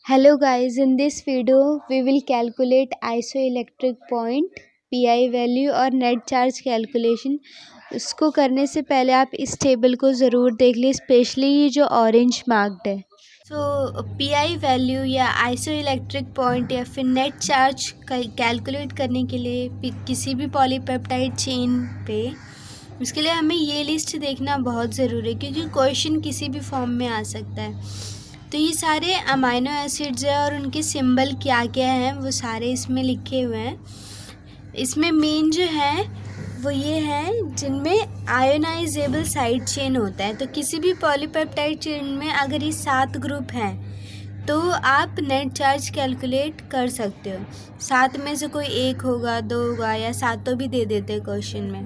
Hello guys, in this video we will calculate isoelectric point, pi value और net charge calculation। उसको करने से पहले आप इस टेबल को ज़रूर देख लीजिए, स्पेशली ये जो ऑरेंज मार्क्ड है। सो पी वैल्यू या आइसोइलेक्ट्रिक पॉइंट या फिर नेट चार्ज कैलकुलेट करने के लिए किसी भी पॉलीपेप्टाइड चेन पे उसके लिए हमें ये लिस्ट देखना बहुत ज़रूरी है, क्योंकि क्वेश्चन किसी भी फॉर्म में आ सकता है। तो ये सारे अमाइनो एसिड्स हैं और उनके सिंबल क्या क्या हैं वो सारे इसमें लिखे हुए हैं। इसमें मेन जो है वो ये है जिनमें आयोनाइजेबल साइड चेन होता है। तो किसी भी पॉलीपेप्टाइड चेन में अगर ये 7 ग्रुप हैं तो आप नेट चार्ज कैलकुलेट कर सकते हो। 7 में से कोई 1 होगा, 2 होगा या 7 भी दे देते हैं क्वेश्चन में।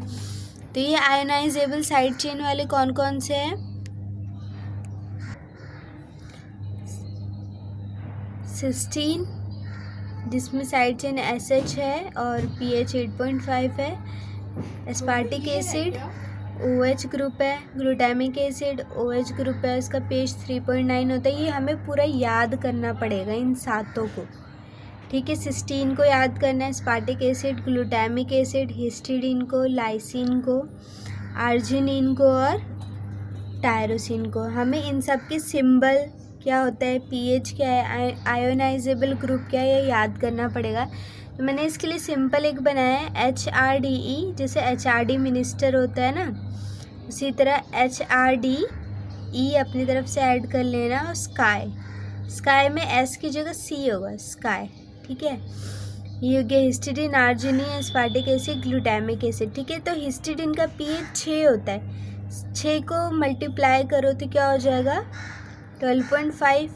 तो ये आयोनाइजेबल साइड चेन वाले कौन कौन से हैं? 16 जिसमें साइड चेन SH है और pH 8.5 है। एस्पार्टिक एसिड OH ग्रुप है। ग्लूटामिक एसिड OH ग्रुप है, इसका pH 3.9 होता है। ये हमें पूरा याद करना पड़ेगा इन सातों को, ठीक है। सिस्टीन को याद करना है, aspartic acid, glutamic acid, histidine को, लाइसिन को, आर्जिनिन को और टायरोसिन को। हमें इन सब के सिंबल क्या होता है, pH क्या है, आयोनाइजेबल ग्रुप क्या है, ये याद करना पड़ेगा। तो मैंने इसके लिए सिंपल एक बनाया है HRDE। जैसे HRD मिनिस्टर होता है ना, उसी तरह HRDE अपनी तरफ से ऐड कर लेना। और स्काई में S की जगह C होगा, स्काई, ठीक है। ये हो गया histidine, arginine, aspartic acid, glutamic acid, ठीक है। तो हिस्टिडीन का pH 6 होता है। 6 को मल्टीप्लाई करो तो क्या हो जाएगा, 12.5,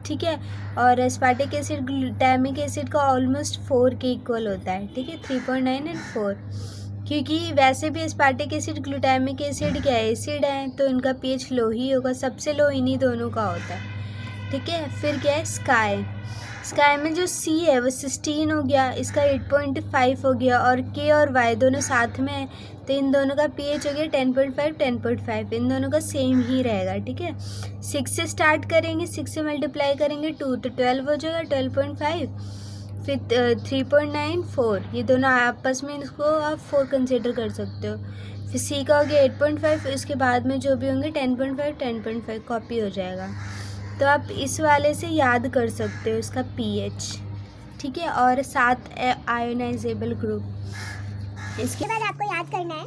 ठीक है। और एस्पार्टिक एसिड, ग्लूटामिक एसिड का ऑलमोस्ट 4 के इक्वल होता है, ठीक है। 3.9 एंड 4, क्योंकि वैसे भी एस्पार्टिक एसिड, ग्लूटामिक एसिड क्या है, एसिड है, तो इनका pH लो ही होगा। सबसे लो इन्हीं दोनों का होता है, ठीक है। फिर क्या है, स्काई में जो C है वो 16 हो गया, इसका 8.5 हो गया, और K और Y दोनों साथ में है, तो इन दोनों का pH हो गया 10.5 10.5, इन दोनों का सेम ही रहेगा, ठीक है। 6 से स्टार्ट करेंगे, 6 से मल्टीप्लाई करेंगे 2 तो 12 हो जाएगा, 12.5, फिर 3.9 4, ये दोनों आपस में, इसको आप 4 कंसिडर कर सकते हो। फिर C का हो गया 8.5, इसके बाद में जो भी होंगे 10.5 कॉपी हो जाएगा। तो आप इस वाले से याद कर सकते हो इसका pH, ठीक है। और 7 आयोनाइजेबल ग्रुप, इसके बाद आपको याद करना है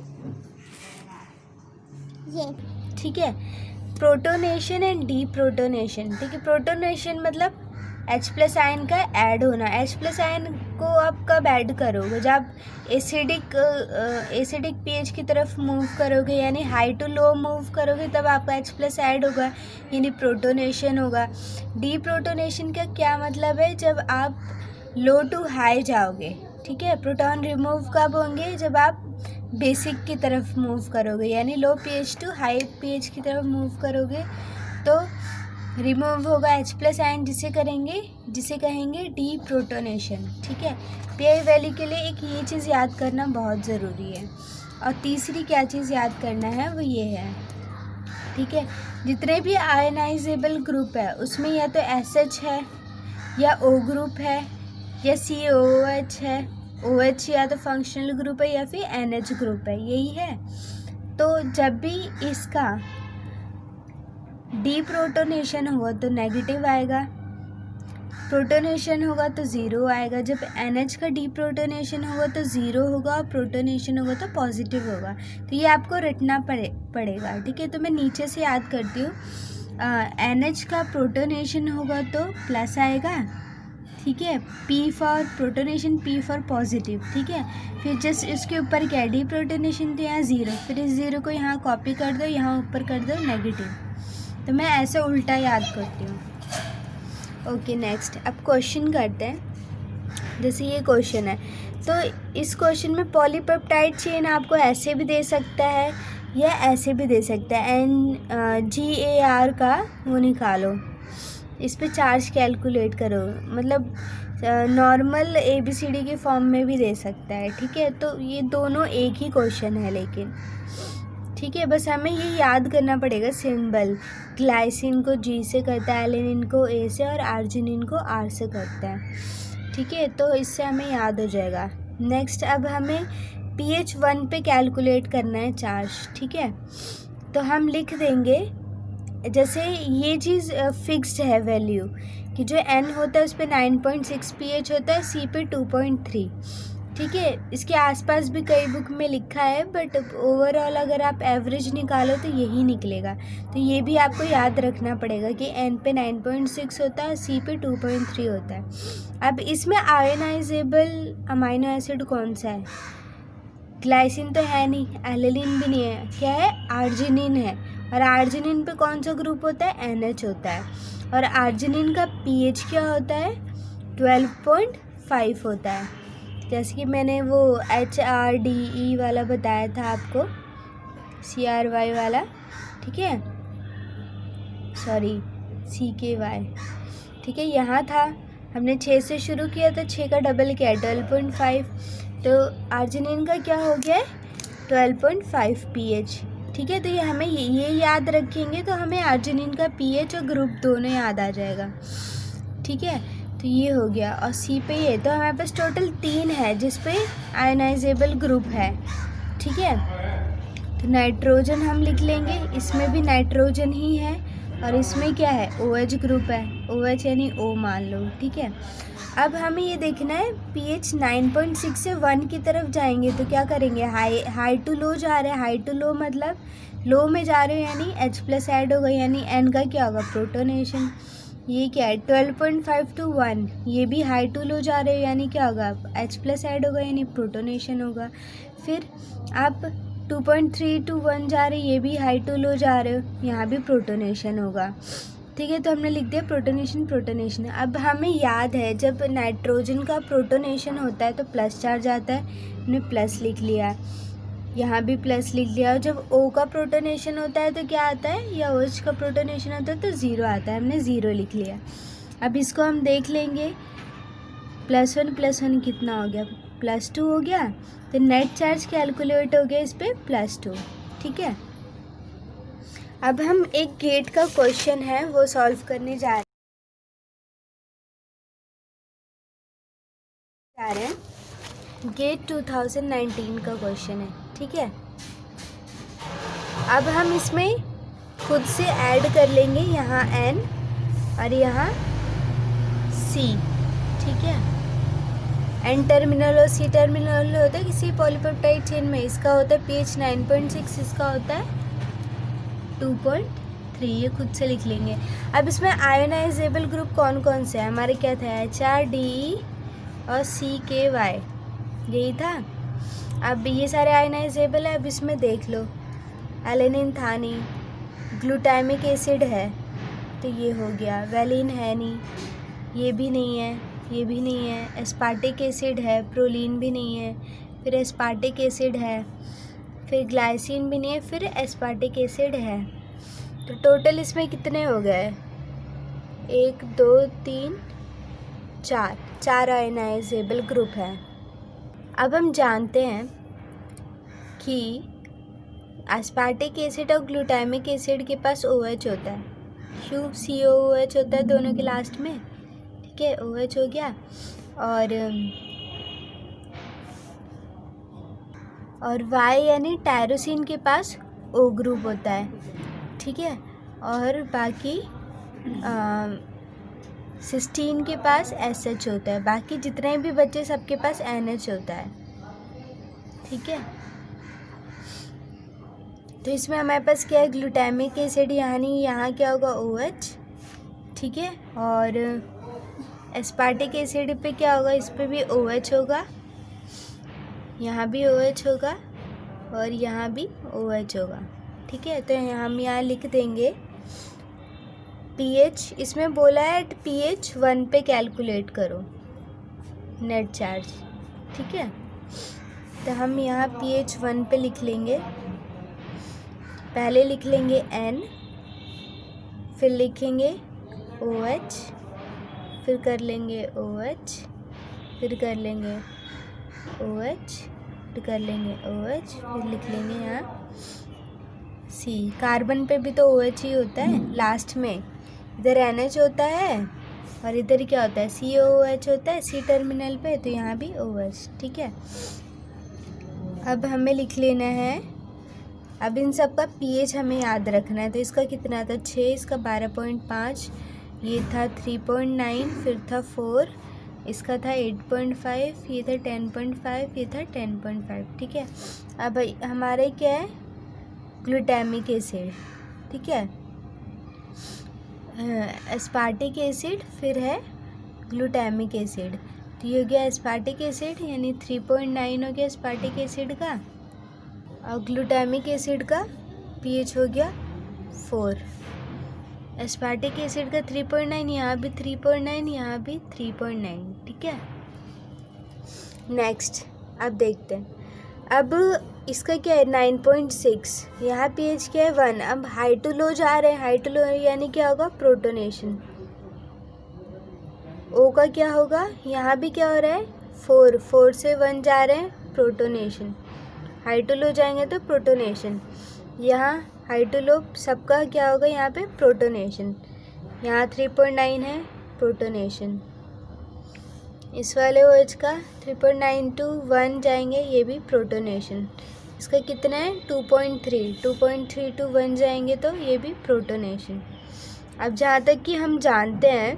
ये, ठीक है, प्रोटोनेशन एंड डीप्रोटोनेशन, ठीक है। प्रोटोनेशन मतलब H+ आयन का ऐड होना। H+ आयन को आप कब ऐड करोगे, जब एसिडिक pH की तरफ मूव करोगे, यानी हाई टू लो मूव करोगे, तब आपका H+ ऐड होगा, यानी प्रोटोनेशन होगा। डीप्रोटोनेशन का क्या मतलब है, जब आप लो टू हाई जाओगे, ठीक है। प्रोटॉन रिमूव कब होंगे, जब आप बेसिक की तरफ मूव करोगे, यानी लो pH टू हाई pH की तरफ मूव करोगे, तो रिमूव होगा H+ आयन, जिसे कहेंगे डीप्रोटोनेशन, ठीक है। पी वैल्यू के लिए एक ये चीज़ याद करना बहुत ज़रूरी है। और तीसरी क्या चीज़ याद करना है वो ये है, ठीक है, जितने भी आयनाइजेबल ग्रुप है उसमें या तो SH है या O ग्रुप है या COOH है। OH या तो फंक्शनल ग्रुप है या फिर NH ग्रुप है, यही है। तो जब भी इसका डीप्रोटोनेशन होगा तो नेगेटिव आएगा, प्रोटोनेशन होगा तो 0 आएगा। जब NH का डीप्रोटोनेशन होगा तो 0 होगा, और प्रोटोनेशन होगा तो पॉजिटिव होगा। तो ये आपको रटना पड़ेगा, ठीक है। तो मैं नीचे से याद करती हूँ। NH का प्रोटोनेशन होगा तो प्लस आएगा, ठीक है। P for protonation, P for positive, ठीक है। फिर जस्ट इसके ऊपर क्या है, डीप्रोटोनेशन, तो यहाँ 0, फिर इस 0 को यहाँ कॉपी कर दो, यहाँ ऊपर कर दो नेगेटिव। तो मैं ऐसे उल्टा याद करती हूँ। ओके, नेक्स्ट अब क्वेश्चन करते हैं। जैसे ये क्वेश्चन है, तो इस क्वेश्चन में पॉलीपेप्टाइड चेन आपको ऐसे भी दे सकता है या ऐसे भी दे सकता है। NGAR का वो निकालो, इस पे चार्ज कैलकुलेट करो, मतलब नॉर्मल ABCD के फॉर्म में भी दे सकता है, ठीक है। तो ये दोनों एक ही क्वेश्चन है, लेकिन ठीक है, बस हमें ये याद करना पड़ेगा सिंबल। ग्लाइसिन को G से करता है, एलेनिन को A से और आर्जिनिन को R से करता है। ठीक है, तो इससे हमें याद हो जाएगा। नेक्स्ट अब हमें pH 1 पे कैलकुलेट करना है चार्ज। ठीक है, तो हम लिख देंगे, जैसे ये चीज़ फिक्स्ड है वैल्यू कि जो N होता है उस पर 9.6 pH होता है, C पे 2.3। ठीक है, इसके आसपास भी कई बुक में लिखा है, बट ओवरऑल अगर आप एवरेज निकालो तो यही निकलेगा। तो ये भी आपको याद रखना पड़ेगा कि N पे 9.6 होता है, C पे 2.3 होता है। अब इसमें आयोनाइजेबल अमाइनो एसिड कौन सा है? ग्लाइसिन तो है नहीं, एलेनिन भी नहीं है, क्या है? आर्जिनिन है। और आर्जिनिन पे कौन सा ग्रुप होता है? NH होता है। और आर्जिनिन का pH क्या होता है? 12.5 होता है, जैसे कि मैंने वो HRDE वाला बताया था आपको, CRY वाला। ठीक है, सॉरी CKY। ठीक है, यहाँ था, हमने 6 से शुरू किया था, 6 का डबल किया 12.5, तो आर्जिनिन का क्या हो गया है? 12.5 pH। ठीक है, तो ये हमें ये याद रखेंगे तो हमें आर्जिनिन का pH और ग्रुप दोनों याद आ जाएगा। ठीक है, तो ये हो गया। और C पे ये, तो हमारे पास टोटल 3 है जिस पे आयनाइजेबल ग्रुप है। ठीक है, तो नाइट्रोजन हम लिख लेंगे, इसमें भी नाइट्रोजन ही है, और इसमें क्या है? OH ग्रुप है, OH यानी O मान लो। ठीक है, अब हमें ये देखना है pH 9.6 से 1 की तरफ जाएंगे तो क्या करेंगे? हाई टू लो जा रहे हैं, हाई टू लो मतलब लो में जा रहे हो यानी H+ ऐड होगा, यानी N का क्या होगा? प्रोटोनेशन। ये क्या है? 12.5 to 1, ये भी हाई टू लो जा रहे हो यानी क्या होगा? H+ ऐड होगा यानी प्रोटोनेशन होगा। फिर आप 2.3 to 1 जा रहे, ये भी हाई टू लो जा रहे हो, यहाँ भी प्रोटोनेशन होगा। ठीक है, तो हमने लिख दिया प्रोटोनेशन प्रोटोनेशन। अब हमें याद है जब नाइट्रोजन का प्रोटोनेशन होता है तो प्लस चार्ज आता है, हमने प्लस लिख लिया, यहाँ भी प्लस लिख लिया। और जब O का प्रोटोनेशन होता है तो क्या आता है, या OH का प्रोटोनेशन होता है तो ज़ीरो आता है, हमने ज़ीरो लिख लिया। अब इसको हम देख लेंगे, +1 कितना हो गया? +2 हो गया, तो नेट चार्ज कैलकुलेट हो गया इस पर +2। ठीक है, अब हम एक गेट का क्वेश्चन है वो सॉल्व करने जा रहे हैं। गेट 2019 का क्वेश्चन है। ठीक है, अब हम इसमें खुद से ऐड कर लेंगे, यहाँ N और यहाँ C। ठीक है, N टर्मिनल और C टर्मिनल होता है किसी पॉलीपेप्टाइड चेन में, इसका होता है pH 9.6, इसका होता है 2.3, ये खुद से लिख लेंगे। अब इसमें आयोनाइजेबल ग्रुप कौन कौन से हैं? हमारे क्या था? HRDE और CKY, यही था। अब ये सारे आयोनाइजेबल है। अब इसमें देख लो, एलेनिन था नहीं, ग्लूटामिक एसिड है तो ये हो गया, वैलिन है नहीं, ये भी नहीं है, ये भी नहीं है, एस्पार्टिक एसिड है, प्रोलीन भी नहीं है, फिर एस्पार्टिक एसिड है, फिर ग्लाइसिन भी नहीं है, फिर एस्पार्टिक एसिड है। तो टोटल इसमें कितने हो गए? 1 2 3 4 आयनाइजेबल ग्रुप है। अब हम जानते हैं कि एस्पार्टिक एसिड और ग्लूटामिक एसिड के पास OH होता है, क्यों? COOH होता है दोनों के लास्ट में। ठीक है, OH हो गया। और Y यानी टायरोसिन के पास O ग्रुप होता है। ठीक है, और बाकी सिस्टीन के पास SH होता है, बाकी जितने भी बच्चे सबके पास NH होता है। ठीक है, तो इसमें हमारे पास क्या है? ग्लूटामिक एसिड, यानी यहाँ क्या होगा? OH। ठीक है, और एस्पार्टिक एसिड पे क्या होगा? इस पे भी OH होगा, यहाँ भी OH होगा और यहाँ भी OH होगा। ठीक है, तो हम यहाँ लिख देंगे pH, इसमें बोला है pH 1 पे कैलकुलेट करो नेट चार्ज। ठीक है, तो हम यहाँ pH 1 पे लिख लेंगे, पहले लिख लेंगे N, फिर लिखेंगे OH, फिर कर लेंगे OH, फिर कर लेंगे OH, फिर कर लेंगे OH, फिर लिख लेंगे यहाँ सी। कार्बन पे भी तो OH ही होता है लास्ट में, इधर NH होता है और इधर क्या होता है, COOH होता है C टर्मिनल पे, तो यहाँ भी OH। ठीक है, अब हमें लिख लेना है, अब इन सब का pH हमें याद रखना है। तो इसका कितना था 6, इसका 12.5, ये था 3.9, फिर था 4, इसका था 8.5, ये था 10.5, ये था 10.5। ठीक है, अब हमारे क्या है, ग्लूटामिक एसिड। ठीक है, एस्पार्टिक एसिड, फिर है ग्लूटामिक एसिड। तो ये हो गया एस्पार्टिक एसिड, यानी 3.9 हो गया एस्पार्टिक एसिड का, और ग्लूटामिक एसिड का pH हो गया 4। एस्पार्टिक एसिड का 3.9, यहाँ भी 3.9, यहाँ भी 3.9। ठीक है, नेक्स्ट अब देखते हैं, अब इसका क्या है 9.6, यहाँ pH क्या है 1। अब हाई टू लो जा रहे हैं, हाई टू लो यानी क्या होगा, प्रोटोनेशन। O का क्या होगा, यहाँ भी क्या हो रहा है 4, 4 से 1 जा रहे हैं, प्रोटोनेशन। हाई टू लो जाएंगे तो प्रोटोनेशन, यहाँ हाई टू लो सबका क्या होगा, यहाँ पे प्रोटोनेशन। यहाँ 3.9 है, प्रोटोनेशन। इस वाले OH का 3.9 to 1 जाएंगे, ये भी प्रोटोनेशन। इसका कितना है 2.3, 2.3 to 1 जाएंगे तो ये भी प्रोटोनेशन। अब जहाँ तक कि हम जानते हैं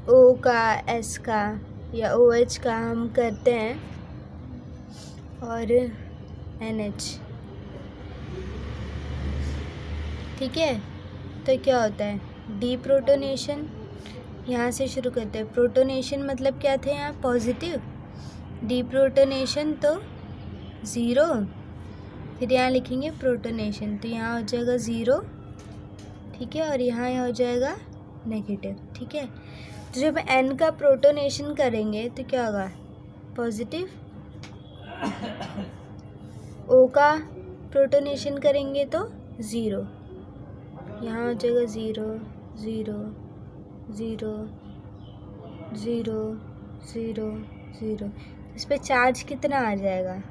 O का, S का या OH का हम करते हैं, और NH। ठीक है, तो क्या होता है डीप्रोटोनेशन। यहाँ से शुरू करते हैं, प्रोटोनेशन मतलब क्या थे यहाँ पॉजिटिव, डीप्रोटोनेशन तो 0, फिर यहाँ लिखेंगे प्रोटोनेशन, तो यहाँ हो जाएगा 0। ठीक है, और यहाँ हो जाएगा नेगेटिव। ठीक है, तो जब N का प्रोटोनेशन करेंगे तो क्या होगा, पॉजिटिव। O का प्रोटोनेशन करेंगे तो 0, यहाँ हो जाएगा 0, 0, 0, 0, 0, 0। इस पे चार्ज कितना आ जाएगा,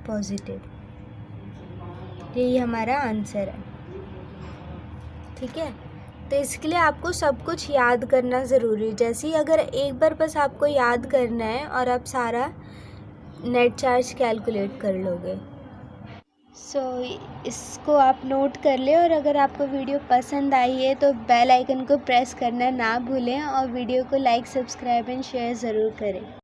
पॉजिटिव। यही हमारा आंसर है। ठीक है, तो इसके लिए आपको सब कुछ याद करना ज़रूरी है। जैसे ही अगर एक बार बस आपको याद करना है और आप सारा नेट चार्ज कैलकुलेट कर लोगे। सो इसको आप नोट कर ले, और अगर आपको वीडियो पसंद आई है तो बेल आइकन को प्रेस करना ना भूलें, और वीडियो को लाइक, सब्सक्राइब एंड शेयर ज़रूर करें।